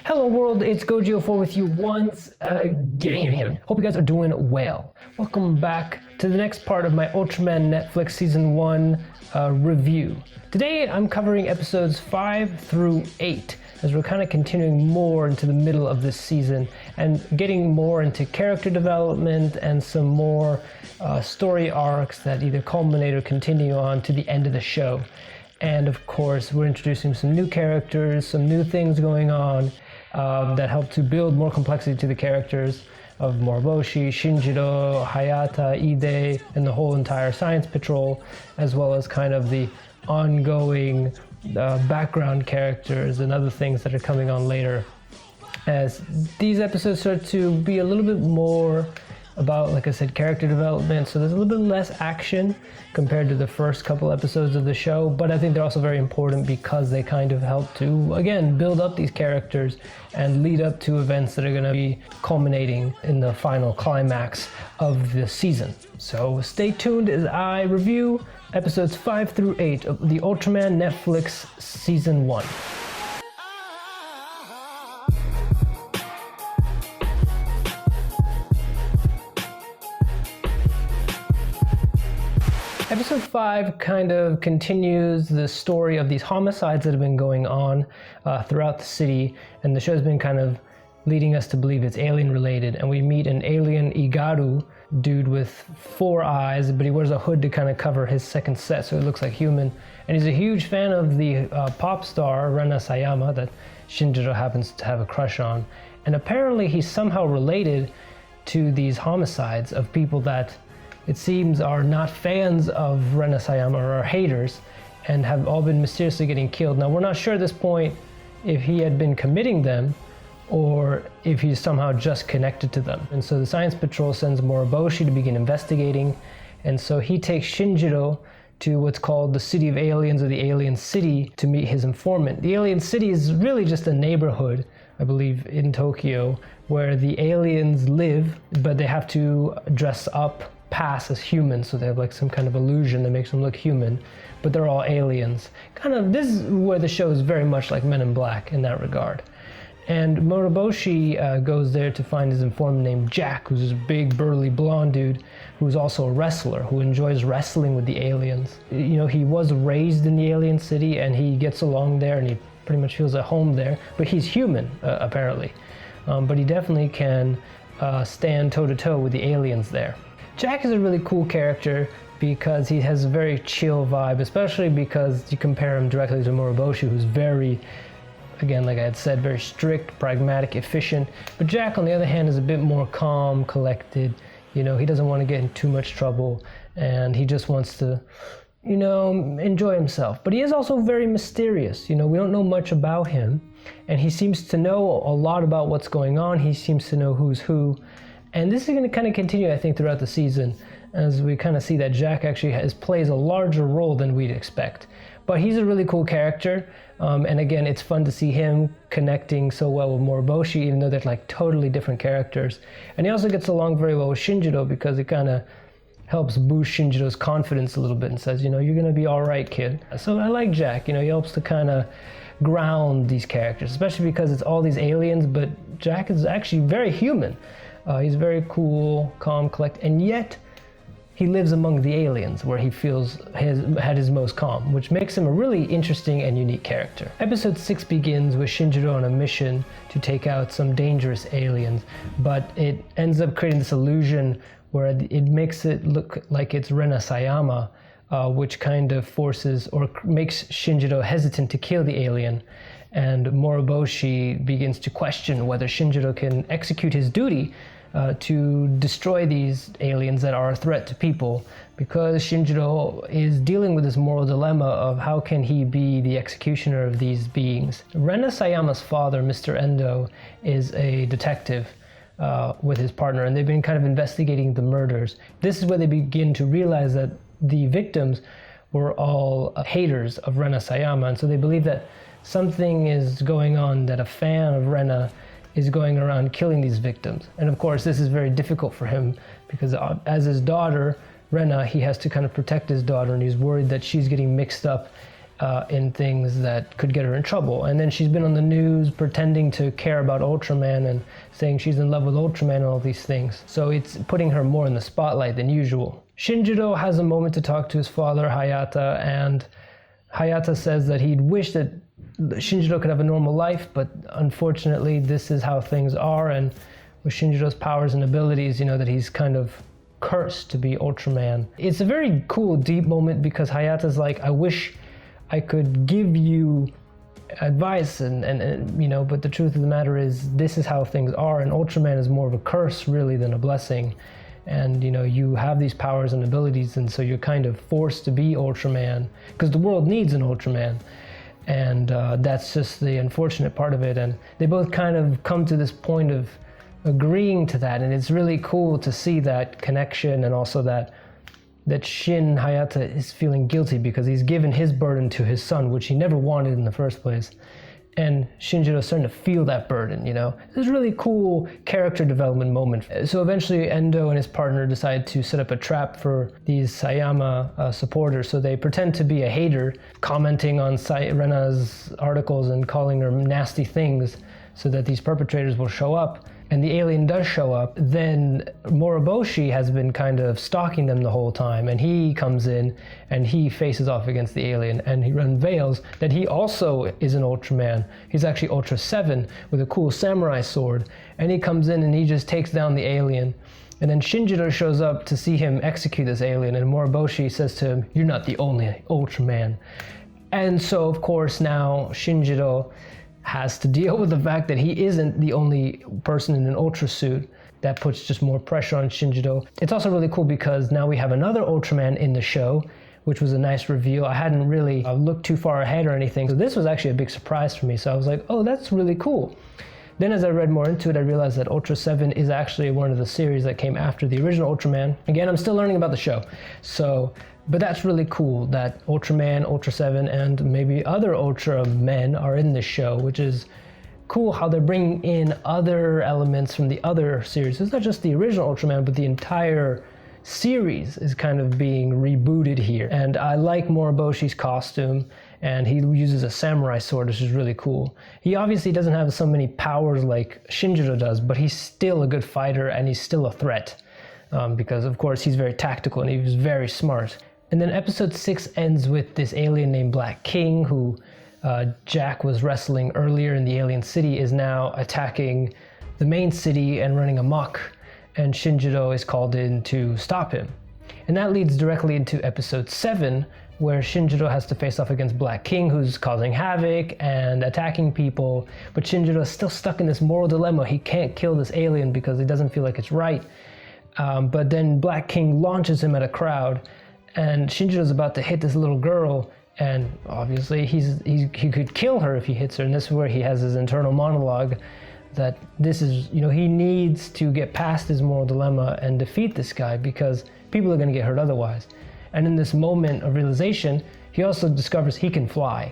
Hello world, it's Gojo4 with you once again. Hope you guys are doing well. Welcome back to the next part of my Ultraman Netflix Season 1 review. Today I'm covering episodes 5 through 8 as we're kind of continuing more into the middle of this season and getting more into character development and some more story arcs that either culminate or continue on to the end of the show. And of course, we're introducing some new characters, some new things going on that help to build more complexity to the characters of Moroboshi, Shinjiro, Hayata, Ide, and the whole entire Science Patrol, as well as kind of the ongoing background characters and other things that are coming on later. As these episodes start to be a little bit more about, like I said, character development, so there's a little bit less action compared to the first couple episodes of the show, but I think they're also very important because they kind of help to, again, build up these characters and lead up to events that are going to be culminating in the final climax of the season. So stay tuned as I review episodes 5 through 8 of the Ultraman Netflix Season 1. Episode 5 kind of continues the story of these homicides that have been going on throughout the city, and the show's been kind of leading us to believe it's alien related, and we meet an alien Igaru dude with 4 eyes, but he wears a hood to kind of cover his second set so it looks like human, and he's a huge fan of the pop star Rena Sayama that Shinjiro happens to have a crush on, and apparently he's somehow related to these homicides of people that it seems are not fans of Rena Sayama or are haters and have all been mysteriously getting killed. Now, we're not sure at this point if he had been committing them or if he's somehow just connected to them. And so the Science Patrol sends Moroboshi to begin investigating, and so he takes Shinjiro to what's called the City of Aliens or the Alien City to meet his informant. The Alien City is really just a neighborhood, I believe, in Tokyo where the aliens live, but they have to dress up, pass as humans, so they have like some kind of illusion that makes them look human, but they're all aliens. Kind of, this is where the show is very much like Men in Black in that regard. And Moroboshi goes there to find his informant named Jack, who's this big burly blonde dude who's also a wrestler who enjoys wrestling with the aliens. You know, he was raised in the alien city and he gets along there and he pretty much feels at home there, but he's human apparently. But he definitely can stand toe-to-toe with the aliens there. Jack is a really cool character because he has a very chill vibe, especially because you compare him directly to Moroboshi, who's very, again, like I had said, very strict, pragmatic, efficient. But Jack, on the other hand, is a bit more calm, collected. You know, he doesn't want to get in too much trouble, and he just wants to, you know, enjoy himself. But he is also very mysterious. You know, we don't know much about him, and he seems to know a lot about what's going on. He seems to know who's who. And this is going to kind of continue, I think, throughout the season, as we kind of see that Jack actually plays a larger role than we'd expect. But he's a really cool character, and again, it's fun to see him connecting so well with Moroboshi, even though they're like totally different characters. And he also gets along very well with Shinjiro because it kind of helps boost Shinjiro's confidence a little bit and says, you know, you're going to be all right, kid. So I like Jack. You know, he helps to kind of ground these characters, especially because it's all these aliens, but Jack is actually very human. He's very cool, calm, collected, and yet he lives among the aliens where he feels had his most calm, which makes him a really interesting and unique character. Episode 6 begins with Shinjiro on a mission to take out some dangerous aliens, but it ends up creating this illusion where it makes it look like it's Rena Sayama, which kind of forces or makes Shinjiro hesitant to kill the alien. And Moroboshi begins to question whether Shinjiro can execute his duty to destroy these aliens that are a threat to people, because Shinjiro is dealing with this moral dilemma of how can he be the executioner of these beings. Rena Sayama's father, Mr. Endo, is a detective with his partner, and they've been kind of investigating the murders. This is where they begin to realize that the victims were all haters of Rena Sayama, and so they believe that something is going on, that a fan of Rena is going around killing these victims. And of course, this is very difficult for him because as his daughter, Rena, he has to kind of protect his daughter, and he's worried that she's getting mixed up in things that could get her in trouble. And then she's been on the news pretending to care about Ultraman and saying she's in love with Ultraman and all these things. So it's putting her more in the spotlight than usual. Shinjiro has a moment to talk to his father, Hayata, and Hayata says that he'd wish that Shinjiro could have a normal life, but unfortunately this is how things are, and with Shinjiro's powers and abilities, that he's kind of cursed to be Ultraman. It's a very cool, deep moment because Hayata's like, I wish I could give you advice but the truth of the matter is this is how things are, and Ultraman is more of a curse really than a blessing. And you have these powers and abilities, and so you're kind of forced to be Ultraman because the world needs an Ultraman. And that's just the unfortunate part of it. And they both kind of come to this point of agreeing to that, and it's really cool to see that connection, and also that Shin Hayata is feeling guilty because he's given his burden to his son, which he never wanted in the first place. And Shinjiro is starting to feel that burden, It's a really cool character development moment. So eventually Endo and his partner decide to set up a trap for these Sayama supporters. So they pretend to be a hater, commenting on Rena's articles and calling her nasty things so that these perpetrators will show up. And the alien does show up. Then Moroboshi has been kind of stalking them the whole time, and he comes in and he faces off against the alien, and he unveils that he also is an Ultraman. He's actually Ultra 7 with a cool samurai sword, and he comes in and he just takes down the alien. And then Shinjiro shows up to see him execute this alien, and Moroboshi says to him, "You're not the only Ultraman." And so of course now Shinjiro has to deal with the fact that he isn't the only person in an Ultra suit. That puts just more pressure on Shinjiro. It's also really cool because now we have another Ultraman in the show, which was a nice reveal. I hadn't really looked too far ahead or anything, so this was actually a big surprise for me. So I was like, oh, that's really cool. Then as I read more into it, I realized that Ultra 7 is actually one of the series that came after the original Ultraman. Again, I'm still learning about the show. But that's really cool that Ultraman, Ultra 7, and maybe other Ultramen are in this show, which is cool how they're bringing in other elements from the other series. It's not just the original Ultraman, but the entire series is kind of being rebooted here. And I like Moriboshi's costume, and he uses a samurai sword, which is really cool. He obviously doesn't have so many powers like Shinjiro does, but he's still a good fighter, and he's still a threat. Because of course he's very tactical and he was very smart. And then episode 6 ends with this alien named Black King, who Jack was wrestling earlier in the alien city, is now attacking the main city and running amok, and Shinjiro is called in to stop him. And that leads directly into episode 7, where Shinjiro has to face off against Black King, who's causing havoc and attacking people, but Shinjiro is still stuck in this moral dilemma. He can't kill this alien because he doesn't feel like it's right. But then Black King launches him at a crowd, and Shinjiro's about to hit this little girl, and obviously he could kill her if he hits her. And this is where he has his internal monologue that this is, he needs to get past his moral dilemma and defeat this guy because people are going to get hurt otherwise. And in this moment of realization, he also discovers he can fly,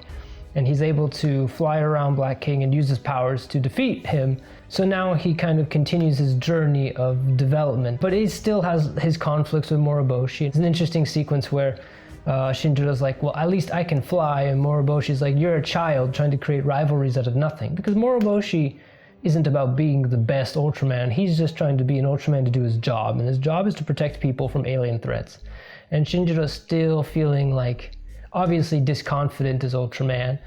and he's able to fly around Black King and use his powers to defeat him. So now he kind of continues his journey of development, but he still has his conflicts with Moroboshi. It's an interesting sequence where Shinjiro's like, well, at least I can fly, and Moriboshi's like, you're a child trying to create rivalries out of nothing. Because Moroboshi isn't about being the best Ultraman, he's just trying to be an Ultraman to do his job, and his job is to protect people from alien threats. And Shinjiro's still feeling like, obviously disconfident as Ultraman,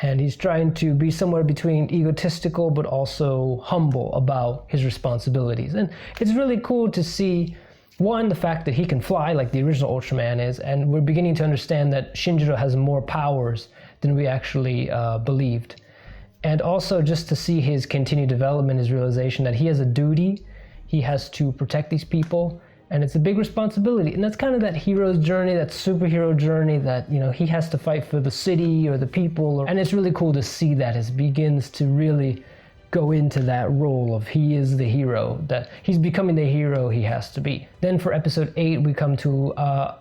and he's trying to be somewhere between egotistical but also humble about his responsibilities. And it's really cool to see, one, the fact that he can fly like the original Ultraman is, and we're beginning to understand that Shinjiro has more powers than we actually believed. And also just to see his continued development, his realization that he has a duty, he has to protect these people, and it's a big responsibility. And that's kind of that hero's journey, that superhero journey that, he has to fight for the city or the people. And it's really cool to see that as he begins to really go into that role of he is the hero, that he's becoming the hero he has to be. Then for episode 8, we come to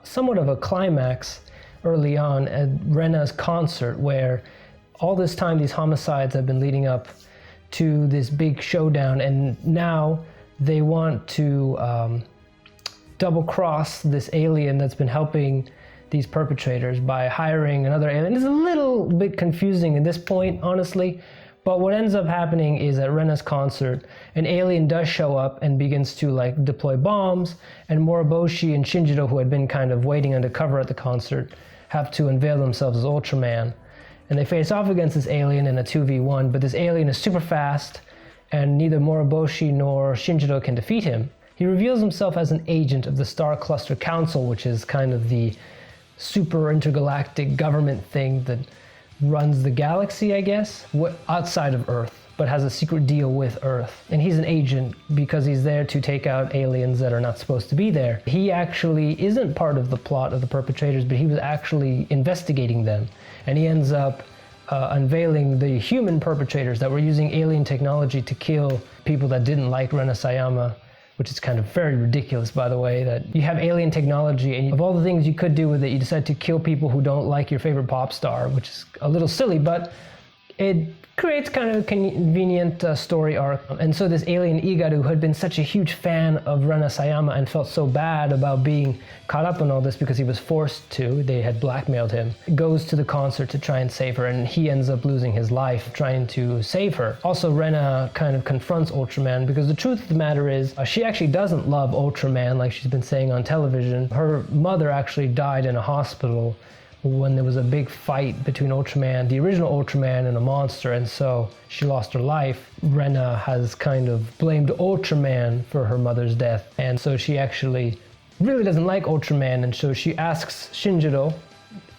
somewhat of a climax early on at Rena's concert, where all this time these homicides have been leading up to this big showdown, and now they want to double cross this alien that's been helping these perpetrators by hiring another alien. It's a little bit confusing at this point, honestly, but what ends up happening is at Rena's concert, an alien does show up and begins to like deploy bombs, and Moriboshi and Shinjiro, who had been kind of waiting undercover at the concert, have to unveil themselves as Ultraman. And they face off against this alien in a 2v1, but this alien is super fast, and neither Moriboshi nor Shinjiro can defeat him. He reveals himself as an agent of the Star Cluster Council, which is kind of the super intergalactic government thing that runs the galaxy, I guess, outside of Earth, but has a secret deal with Earth. And he's an agent because he's there to take out aliens that are not supposed to be there. He actually isn't part of the plot of the perpetrators, but he was actually investigating them. And he ends up unveiling the human perpetrators that were using alien technology to kill people that didn't like Rena Sayama, which is kind of very ridiculous, by the way, that you have alien technology and of all the things you could do with it, you decide to kill people who don't like your favorite pop star, which is a little silly, but it creates kind of a convenient story arc. And so this alien Igaru, who had been such a huge fan of Rena Sayama and felt so bad about being caught up in all this because he was forced to, they had blackmailed him, goes to the concert to try and save her, and he ends up losing his life trying to save her. Also, Rena kind of confronts Ultraman because the truth of the matter is she actually doesn't love Ultraman like she's been saying on television. Her mother actually died in a hospital when there was a big fight between Ultraman, the original Ultraman, and a monster, and so she lost her life. Rena has kind of blamed Ultraman for her mother's death, and so she actually really doesn't like Ultraman, and so she asks Shinjiro,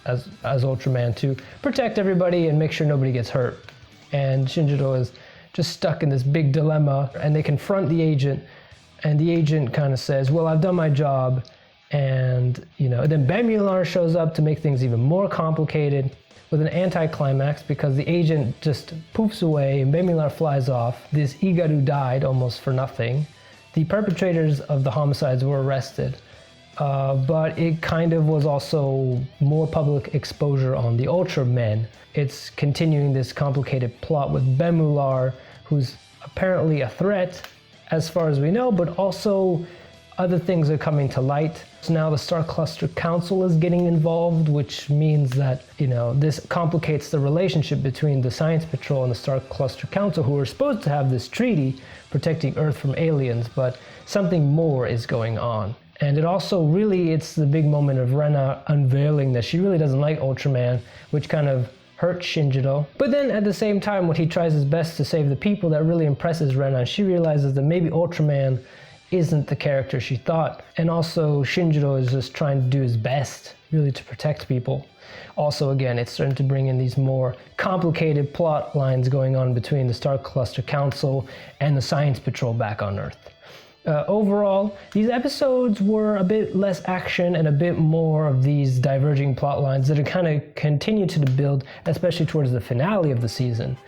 as Ultraman, to protect everybody and make sure nobody gets hurt. And Shinjiro is just stuck in this big dilemma, and they confront the agent, and the agent kind of says, well, I've done my job. And, then Bemular shows up to make things even more complicated with an anti-climax because the agent just poofs away and Bemular flies off. This Igaru died almost for nothing. The perpetrators of the homicides were arrested, but it kind of was also more public exposure on the Ultramen. It's continuing this complicated plot with Bemular, who's apparently a threat as far as we know, but also other things are coming to light. So now the Star Cluster Council is getting involved, which means that, this complicates the relationship between the Science Patrol and the Star Cluster Council, who are supposed to have this treaty protecting Earth from aliens, but something more is going on. And it also it's the big moment of Rena unveiling that she really doesn't like Ultraman, which kind of hurts Shinjiro. But then at the same time, when he tries his best to save the people, that really impresses Rena. She realizes that maybe Ultraman isn't the character she thought. And also Shinjiro is just trying to do his best really to protect people. Also, again, it's starting to bring in these more complicated plot lines going on between the Star Cluster Council and the Science Patrol back on Earth. Overall, these episodes were a bit less action and a bit more of these diverging plot lines that are kind of continue to build, especially towards the finale of the season.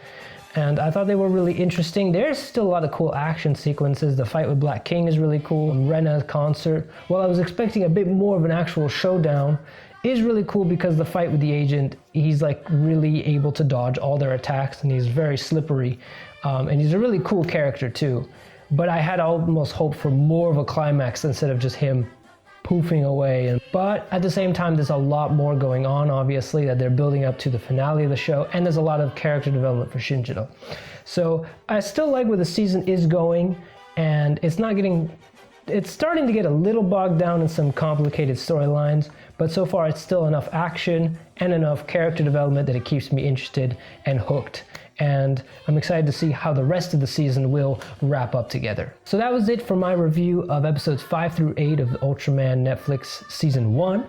And I thought they were really interesting. There's still a lot of cool action sequences. The fight with Black King is really cool. Rena's concert, while I was expecting a bit more of an actual showdown, is really cool because the fight with the agent, he's like really able to dodge all their attacks and he's very slippery. And he's a really cool character too. But I had almost hoped for more of a climax instead of just him poofing away. But at the same time, there's a lot more going on, obviously, that they're building up to the finale of the show, and there's a lot of character development for Shinjiro. So I still like where the season is going, and it's starting to get a little bogged down in some complicated storylines, but so far it's still enough action and enough character development that it keeps me interested and hooked. And I'm excited to see how the rest of the season will wrap up together. So that was it for my review of episodes 5 through 8 of Ultraman Netflix Season 1.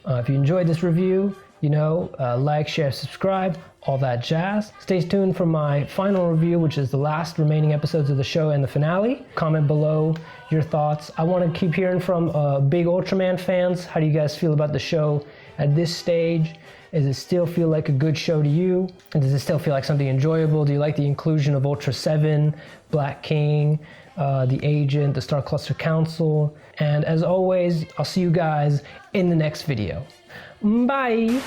If you enjoyed this review, like, share, subscribe, all that jazz. Stay tuned for my final review, which is the last remaining episodes of the show and the finale. Comment below your thoughts. I want to keep hearing from big Ultraman fans. How do you guys feel about the show at this stage? Does it still feel like a good show to you? And does it still feel like something enjoyable? Do you like the inclusion of Ultra 7, Black King, the Agent, the Star Cluster Council? And as always, I'll see you guys in the next video. Bye!